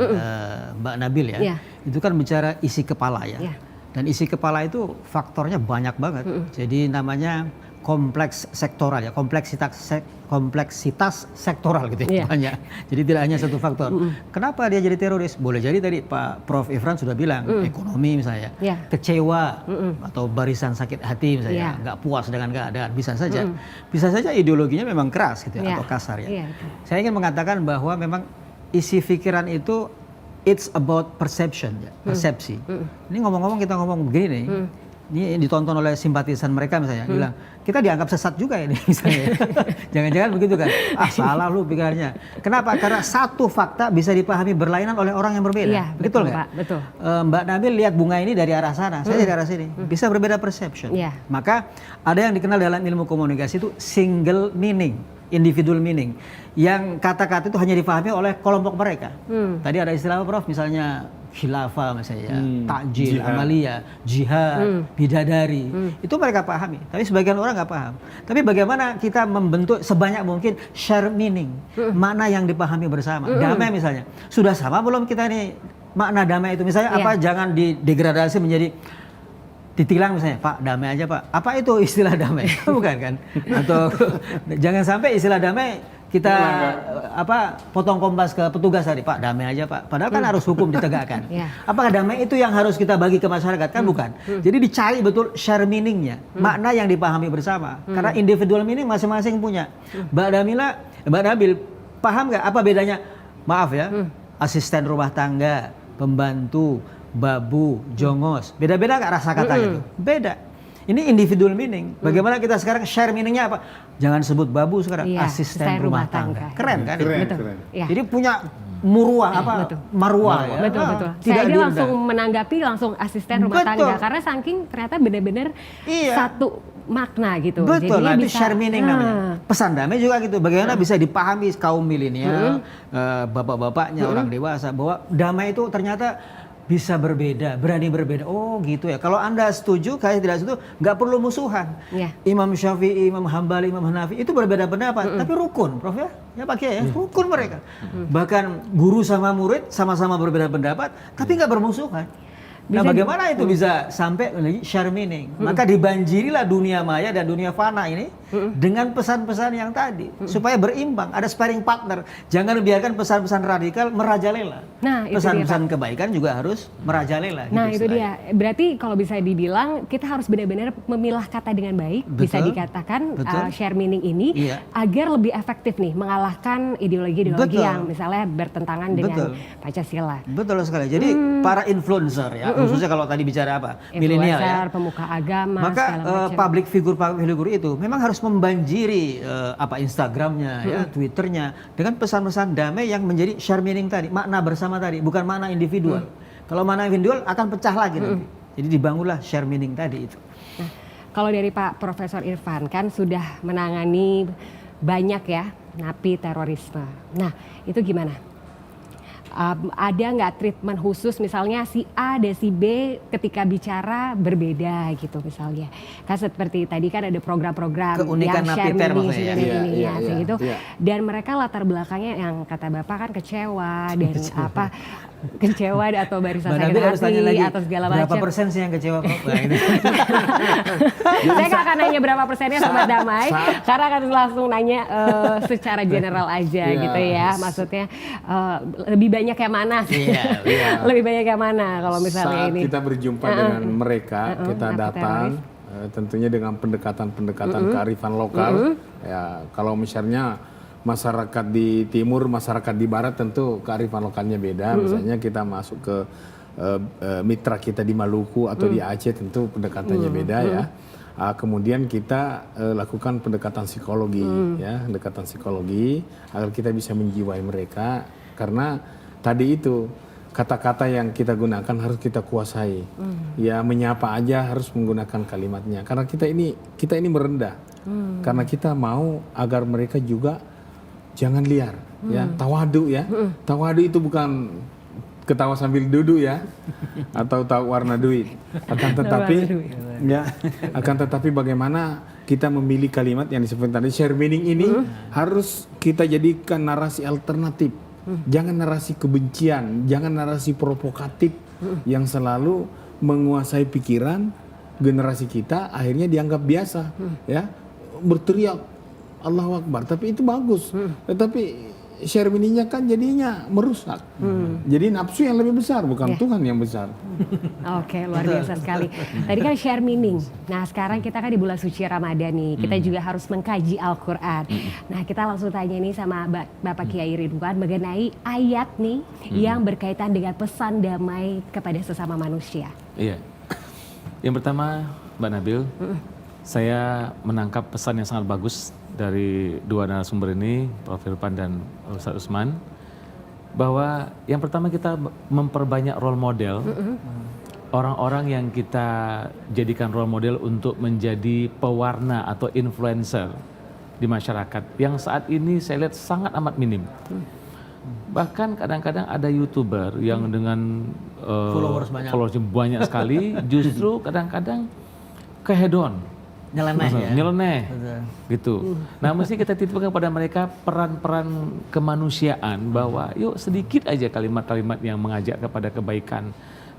Mbak Nabil ya, Iya. itu kan bicara isi kepala ya. Iya. Dan isi kepala itu faktornya banyak banget. Jadi namanya kompleks sektoral ya, kompleksitas sektoral gitu ya, Iya. banyak. Jadi tidak hanya satu faktor. Kenapa dia jadi teroris? Boleh jadi tadi Pak Prof Ifran sudah bilang, ekonomi misalnya, Iya. kecewa atau barisan sakit hati misalnya, Iya. nggak puas dengan keadaan, bisa saja. Bisa saja ideologinya memang keras gitu ya, Iya. atau kasar ya. Iya, betul. Saya ingin mengatakan bahwa memang isi pikiran itu it's about perception ya, persepsi. Ini ngomong-ngomong kita ngomong begini nih. Ini ditonton oleh simpatisan mereka misalnya, bilang kita dianggap sesat juga ini misalnya. Jangan-jangan begitu kan? Salah lu pikirannya. Kenapa? Karena satu fakta bisa dipahami berlainan oleh orang yang berbeda. Iya, betul, nggak? Pak, betul. Mbak Nabil lihat bunga ini dari arah sana, saya dari arah sini. Bisa berbeda perception. Iya. Maka ada yang dikenal dalam ilmu komunikasi itu single meaning, individual meaning. Yang kata-kata itu hanya dipahami oleh kelompok mereka. Tadi ada istilah apa, Prof? Misalnya khilafah misalnya, takjil, Jihad. amalia, jihad, bidadari. Itu mereka pahami. Tapi sebagian orang nggak paham. Tapi bagaimana kita membentuk sebanyak mungkin share meaning, makna yang dipahami bersama. Damai misalnya. Sudah sama belum kita nih makna damai itu? Misalnya apa, jangan didegradasi menjadi ditilang misalnya, Pak damai aja Pak. Apa itu istilah damai? Bukan kan? Atau jangan sampai istilah damai kita potong kompas ke petugas tadi, Pak damai aja Pak. Padahal kan harus hukum ditegakkan. Apakah damai itu yang harus kita bagi ke masyarakat? Kan bukan. Jadi dicari betul share meaningnya, makna yang dipahami bersama. Karena individual meaning masing-masing punya. Mbak Nabil paham nggak apa bedanya? Maaf ya, asisten rumah tangga, pembantu, babu, jongos. Beda-beda nggak rasa katanya tuh? Beda. Ini individual meaning. Bagaimana kita sekarang share meaningnya apa? Jangan sebut babu sekarang, asisten rumah tangga. Keren kan? Keren. Ya. Jadi punya muruah maruah ya. Betul. Tidak Saya aja diundang. langsung menanggapi langsung asisten rumah tangga karena saking ternyata benar-benar satu makna gitu. Betul, Jadinya nah itu bisa, share meaning namanya. Pesan damai juga gitu. Bagaimana bisa dipahami kaum milenial, bapak-bapaknya, orang dewasa bahwa damai itu ternyata bisa berbeda, berani berbeda. Oh gitu ya. Kalau Anda setuju, kayak tidak setuju, nggak perlu musuhan. Ya. Imam Syafi'i, Imam Hambali, Imam Hanafi itu berbeda pendapat, tapi rukun, Prof ya. Ya Pak Kiai ya, rukun mereka. Bahkan guru sama murid sama-sama berbeda pendapat, tapi nggak bermusuhan. Nah bagaimana itu bisa sampai share meaning? Maka dibanjirilah dunia maya dan dunia fana ini dengan pesan-pesan yang tadi. Supaya berimbang, ada sparring partner. Jangan biarkan pesan-pesan radikal merajalela. Nah, itu pesan-pesan kebaikan juga harus merajalela. Nah gitu itu istilahnya. dia, berarti kalau bisa dibilang kita harus benar-benar memilah kata dengan baik, bisa Betul. dikatakan Betul. share meaning ini Iya. agar lebih efektif nih mengalahkan ideologi-ideologi Betul. yang misalnya bertentangan dengan Betul. Pancasila. Betul sekali. Jadi para influencer ya, khususnya kalau tadi bicara apa? Milenial ya. Influencer, pemuka agama, Maka segala macam. public figure itu memang harus membanjiri apa Instagramnya ya, Twitternya dengan pesan-pesan damai yang menjadi share meaning tadi, makna bersama tadi, bukan makna individual. Kalau makna individual akan pecah lagi nanti. Jadi dibangunlah share meaning tadi itu. Nah, kalau dari Pak Profesor Irfan kan sudah menangani banyak ya napi terorisme. Nah, itu gimana? Ada nggak treatment khusus misalnya si A dan si B ketika bicara berbeda gitu misalnya. Kan seperti tadi kan ada program-program Keunikan yang share napiter meaning maksudnya ya? ini Iya, iya, kayak gitu. iya. Dan mereka latar belakangnya yang kata Bapak kan kecewa dan apa kecewa atau barisan Mbak sakit Nabil harus tanya hati lagi, atau segala berapa macam. persen sih yang kecewa Prof? Nah, ini. Saya nggak akan nanya berapa persennya Sobat Damai, karena akan langsung nanya secara general aja Iya. gitu ya. Maksudnya lebih banyak yang mana sih? Iya, iya. Lebih banyak yang mana kalau misalnya Saat ini? kita berjumpa dengan mereka, kita napi datang tentunya dengan pendekatan-pendekatan kearifan lokal. Ya, kalau misalnya masyarakat di timur, masyarakat di barat tentu kearifan lokalnya beda. Misalnya kita masuk ke mitra kita di Maluku atau di Aceh tentu pendekatannya beda ya. Kemudian kita lakukan pendekatan psikologi ya, pendekatan psikologi agar kita bisa menjiwai mereka karena tadi itu kata-kata yang kita gunakan harus kita kuasai. Ya menyapa aja harus menggunakan kalimatnya karena kita ini merendah. Karena kita mau agar mereka juga jangan liar ya, tawadu ya. Tawadu itu bukan ketawa sambil duduk ya atau tahu warna duit. Akan tetapi bagaimana kita memilih kalimat yang disebut tadi share meaning ini harus kita jadikan narasi alternatif. Jangan narasi kebencian, jangan narasi provokatif yang selalu menguasai pikiran generasi kita akhirnya dianggap biasa ya. Berteriak Allahu Akbar, tapi itu bagus. Tetapi share meaning-nya kan jadinya merusak. Jadi nafsu yang lebih besar, bukan Tuhan yang besar. Oke, luar biasa sekali. Tadi kan share meaning. Nah, sekarang kita kan di bulan suci Ramadan nih. Kita juga harus mengkaji Al-Quran. Nah, kita langsung tanya nih sama Bapak Kiai Ridwan mengenai ayat nih yang berkaitan dengan pesan damai kepada sesama manusia. Iya. Yang pertama, Mbak Nabil, saya menangkap pesan yang sangat bagus dari dua narasumber ini, Prof. Irfan dan Ustaz Usman, bahwa yang pertama kita memperbanyak role model, orang-orang yang kita jadikan role model untuk menjadi pewarna atau influencer di masyarakat, yang saat ini saya lihat sangat amat minim. Bahkan kadang-kadang ada YouTuber yang dengan followers banyak sekali, justru kadang-kadang kehedon. Nyeleneh gitu. Nah mesti kita titipkan kepada mereka peran-peran kemanusiaan bahwa yuk sedikit aja kalimat-kalimat yang mengajak kepada kebaikan,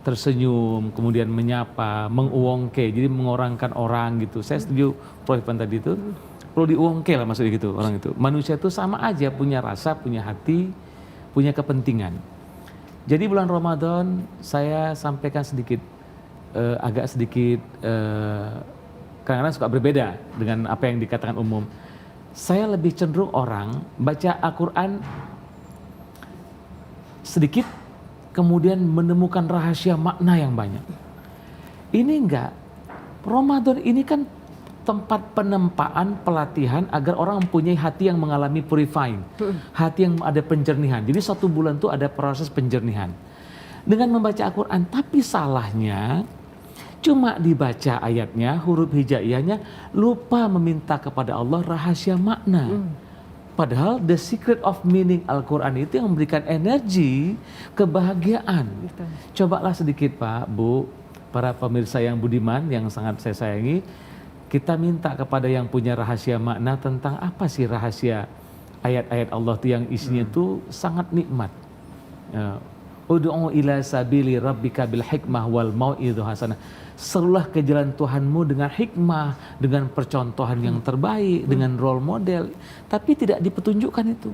tersenyum, kemudian menyapa, menguongke, jadi mengorangkan orang gitu. Saya setuju Prof. Irfan tadi itu perlu diuongke lah maksudnya gitu orang itu. Manusia itu sama aja punya rasa, punya hati, punya kepentingan. Jadi bulan Ramadan saya sampaikan sedikit agak sedikit kadang-kadang suka berbeda dengan apa yang dikatakan umum. Saya lebih cenderung orang baca Al-Quran sedikit, kemudian menemukan rahasia makna yang banyak. Ini enggak, Ramadan ini kan tempat penempaan, pelatihan agar orang mempunyai hati yang mengalami purifying, hati yang ada penjernihan. Jadi 1 bulan itu ada proses penjernihan. Dengan membaca Al-Quran, tapi salahnya cuma dibaca ayatnya, huruf hijaiyahnya, lupa meminta kepada Allah rahasia makna. Padahal the secret of meaning Al-Quran itu yang memberikan energi, kebahagiaan. Betul. Cobalah sedikit Pak, Bu, para pemirsa yang budiman, yang sangat saya sayangi, kita minta kepada yang punya rahasia makna tentang apa sih rahasia ayat-ayat Allah itu yang isinya itu sangat nikmat. Ud'u ila sabili rabbika bil hikmah wal mau'idhah hasanah. Serulah ke jalan Tuhanmu dengan hikmah, dengan percontohan yang terbaik, dengan role model. Tapi tidak dipetunjukkan itu.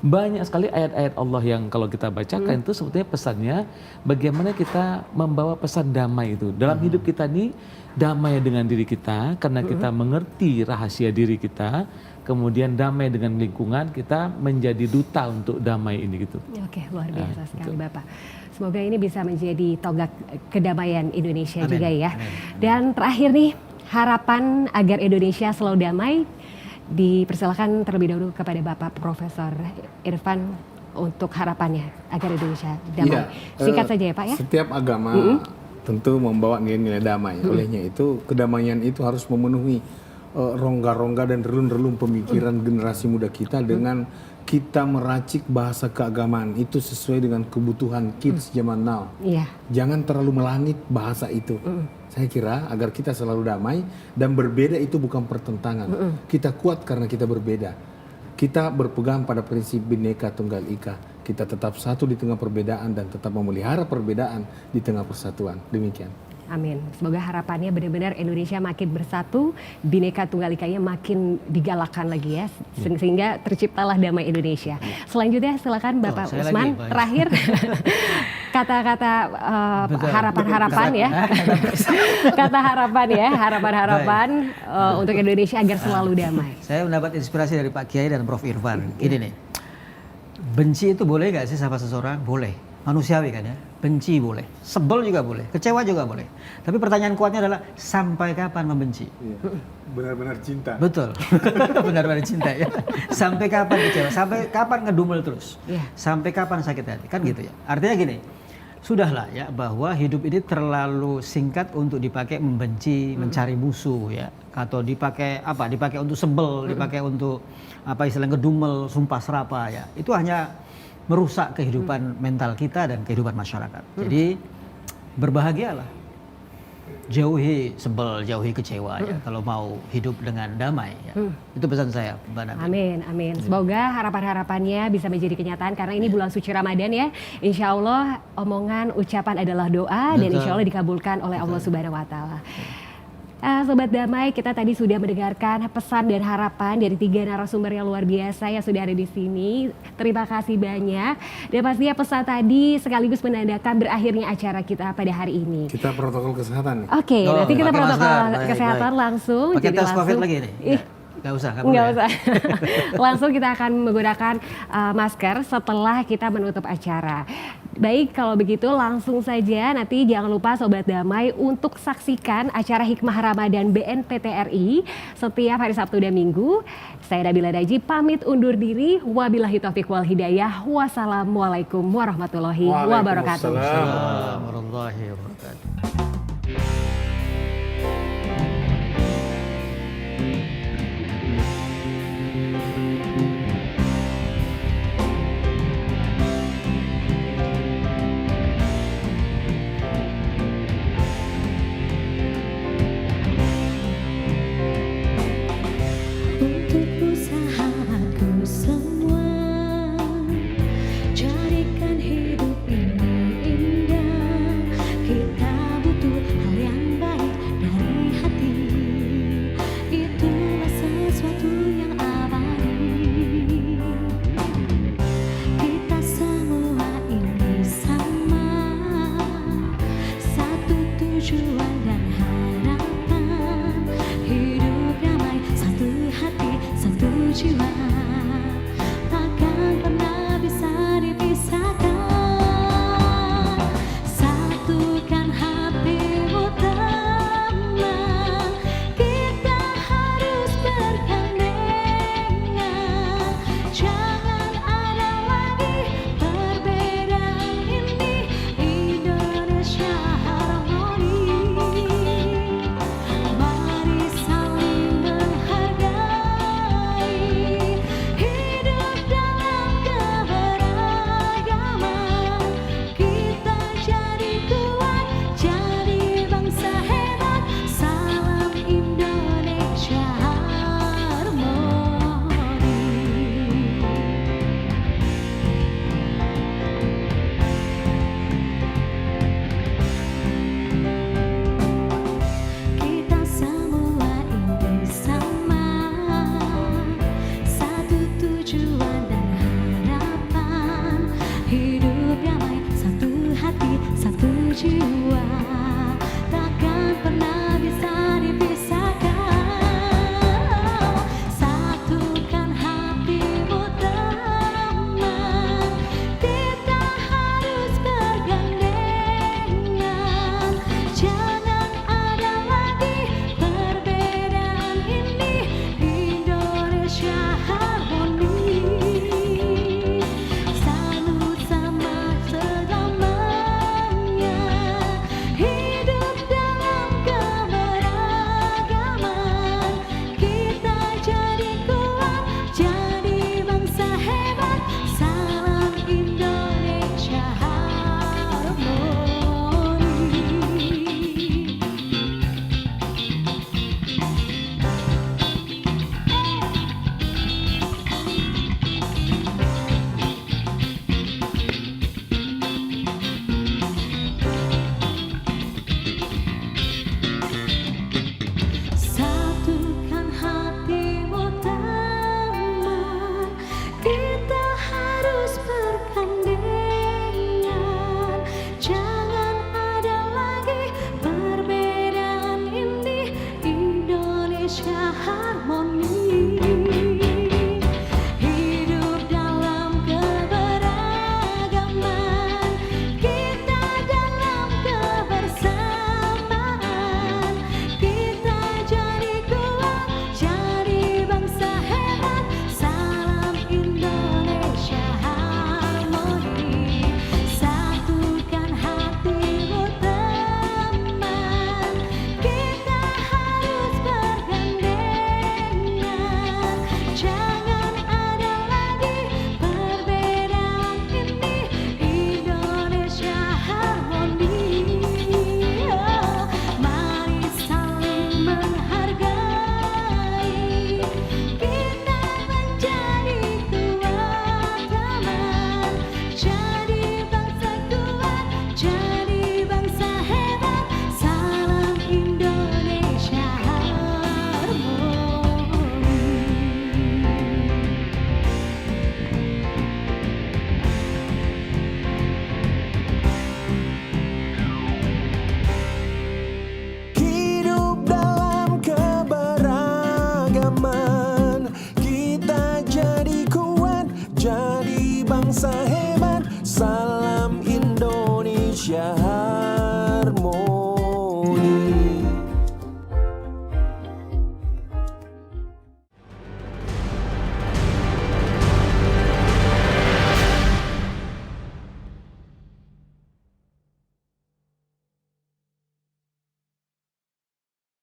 Banyak sekali ayat-ayat Allah yang kalau kita bacakan itu sebetulnya pesannya bagaimana kita membawa pesan damai itu. Dalam hidup kita ini damai dengan diri kita karena kita mengerti rahasia diri kita. Kemudian damai dengan lingkungan, kita menjadi duta untuk damai ini gitu. Oke, luar biasa sekali Bapak. Semoga ini bisa menjadi tonggak kedamaian Indonesia juga ya. Dan terakhir nih, harapan agar Indonesia selalu damai, dipersilakan terlebih dahulu kepada Bapak Profesor Irfan untuk harapannya agar Indonesia damai. Singkat saja ya Pak ya. Setiap agama tentu membawa nilai-nilai damai. Olehnya itu kedamaian itu harus memenuhi rongga-rongga dan relung-relung pemikiran generasi muda kita dengan kita meracik bahasa keagamaan itu sesuai dengan kebutuhan kids zaman now. Iya. Jangan terlalu melangit bahasa itu. Saya kira agar kita selalu damai dan berbeda itu bukan pertentangan. Kita kuat karena kita berbeda. Kita berpegang pada prinsip Bhinneka Tunggal Ika. Kita tetap satu di tengah perbedaan dan tetap memelihara perbedaan di tengah persatuan. Demikian. Amin. Semoga harapannya benar-benar Indonesia makin bersatu, Bhinneka Tunggal Ika-nya makin digalakkan lagi ya, sehingga terciptalah damai Indonesia. Selanjutnya silakan Bapak Usman, terakhir kata-kata harapan-harapan ya, kata harapan ya, harapan-harapan untuk Indonesia agar selalu damai. Saya mendapat inspirasi dari Pak Kiai dan Prof Irfan. Ini nih, benci itu boleh nggak sih sama seseorang? Boleh, manusiawi kan ya. Benci boleh, sebel juga boleh, kecewa juga boleh. Tapi pertanyaan kuatnya adalah sampai kapan membenci? Benar-benar cinta. Betul, benar-benar cinta ya. Sampai kapan kecewa? Sampai kapan ngedumel terus? Sampai kapan sakit hati? Kan gitu ya. Artinya gini, sudahlah ya bahwa hidup ini terlalu singkat untuk dipakai membenci, mencari musuh ya, atau dipakai apa? Dipakai untuk sebel, dipakai untuk apa istilahnya ngedumel, sumpah serapah ya. Itu hanya merusak kehidupan mental kita dan kehidupan masyarakat. Jadi berbahagialah, jauhi sebel, jauhi kecewa ya. Kalau mau hidup dengan damai ya. Itu pesan saya, Mbak Nabi. Amin, amin. Semoga harapan-harapannya bisa menjadi kenyataan karena ini bulan suci Ramadan ya. Insya Allah omongan, ucapan adalah doa dan insya Allah dikabulkan oleh Allah Subhanahu Wa Taala. Sobat Damai, kita tadi sudah mendengarkan pesan dan harapan dari 3 narasumber yang luar biasa yang sudah ada di sini. Terima kasih banyak. Dan pastinya pesan tadi sekaligus menandakan berakhirnya acara kita pada hari ini. Kita protokol kesehatan nih. Oke, nanti kita pakai protokol masker. kesehatan Baik. langsung. Pakai jadi tes COVID langsung. lagi nih? Nggak usah, Nggak usah. Langsung kita akan menggunakan masker setelah kita menutup acara. Baik, kalau begitu langsung saja nanti jangan lupa Sobat Damai untuk saksikan acara Hikmah Ramadan BNPTRI setiap hari Sabtu dan Minggu. Saya Nabila Daji pamit undur diri. Wabillahi taufiq wal hidayah. Wassalamualaikum warahmatullahi wabarakatuh. Waalaikumsalam warahmatullahi wabarakatuh. Untuk usahaku semua, jadikan hidup ini indah. Kita butuh hal yang baik dari hati. Itulah sesuatu yang abadi. Kita semua ini sama, satu tujuan dan harapan. Hidup damai, satu hati, satu jiwa, takkan pernah bisa dipisahkan. Satukan hatimu teman, kita harus bergandengan. Jangan ada lagi perbedaan ini, Indonesia harmoni. Mari saling menghargai, Salam